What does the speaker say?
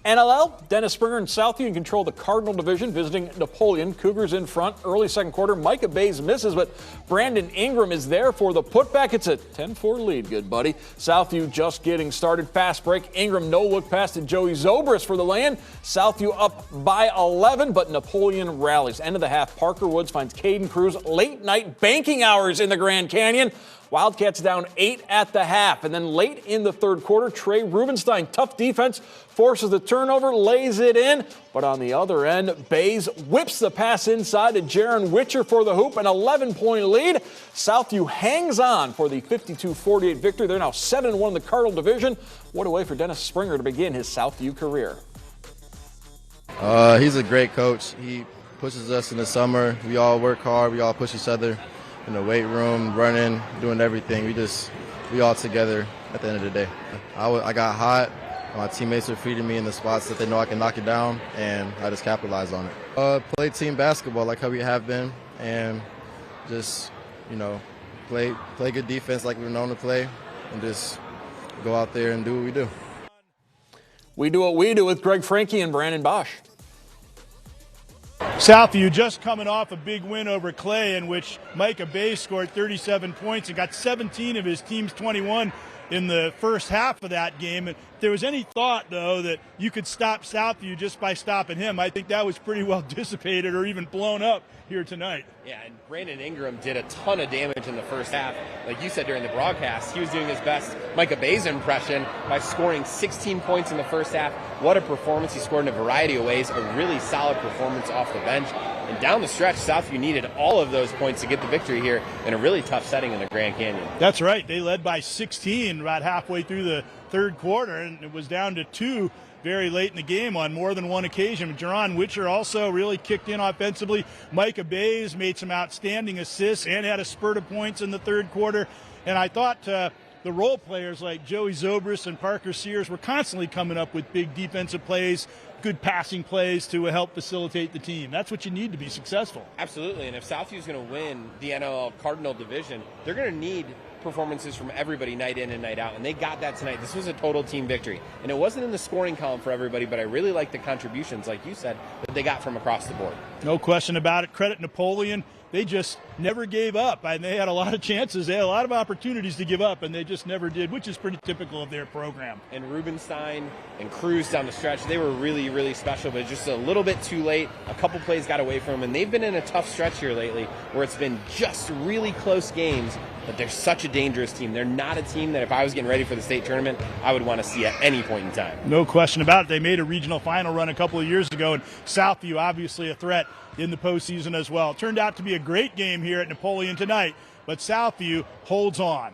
NLL, Dennis Springer and Southview in control of the Cardinal division, visiting Napoleon. Cougars in front early second quarter. Micah Bays misses, but Brandon Ingram is there for the putback. It's a 10-4 lead, good buddy. Southview just getting started. Fast break. Ingram no-look pass to Joey Zobrist for the land. Southview up by 11, but Napoleon rallies. End of the half, Parker Woods finds Caden Cruz. Late night banking hours in the Grand Canyon. Wildcats down 8 at the half. And then late in the third quarter, Trey Rubenstein, tough defense, forces the turnover, lays it in. But on the other end, Bays whips the pass inside to Jaron Witcher for the hoop, an 11-point lead. Southview hangs on for the 52-48 victory. They're now 7-1 in the Cardinal division. What a way for Dennis Springer to begin his Southview career. He's a great coach. He pushes us in the summer. We all work hard. We all push each other in the weight room, running, doing everything. We all together at the end of the day. I got hot. My teammates were feeding me in the spots that they know I can knock it down, and I just capitalized on it. Play team basketball like how we have been, and just, play good defense like we're known to play, and just go out there and do what we do. We do what we do with Greg Franke and Brandon Bosch. Southview just coming off a big win over Clay, in which Micah Bays scored 37 points and got 17 of his team's 21 in the first half of that game. And if there was any thought, though, that you could stop Southview just by stopping him, I think that was pretty well dissipated or even blown up here tonight. Yeah, and Brandon Ingram did a ton of damage in the first half. Like you said during the broadcast, he was doing his best Micah Bays impression by scoring 16 points in the first half. What a performance. He scored in a variety of ways, a really solid performance off the bench. And down the stretch, Southview needed all of those points to get the victory here in a really tough setting in the Grand Canyon. That's right. They led by 16 about halfway through the third quarter, and it was down to 2 very late in the game on more than one occasion. Jaron Witcher also really kicked in offensively. Micah Bays made some outstanding assists and had a spurt of points in the third quarter. And I thought the role players like Joey Zobrist and Parker Sears were constantly coming up with big defensive plays, good passing plays to help facilitate the team. That's what you need to be successful. Absolutely, and if Southview is going to win the NLL Cardinal division, they're going to need performances from everybody night in and night out, and they got that tonight. This was a total team victory, and it wasn't in the scoring column for everybody, but I really like the contributions, like you said, that they got from across the board. No question about it. Credit Napoleon. They just never gave up, and they had a lot of chances. They had a lot of opportunities to give up, and they just never did, which is pretty typical of their program. And Rubenstein and Cruz down the stretch, they were really, really special, but just a little bit too late. A couple plays got away from them, and they've been in a tough stretch here lately where it's been just really close games, but they're such a dangerous team. They're not a team that if I was getting ready for the state tournament, I would want to see at any point in time. No question about it. They made a regional final run a couple of years ago, and Southview obviously a threat in the postseason as well. It turned out to be a great game here at Napoleon tonight, but Southview holds on.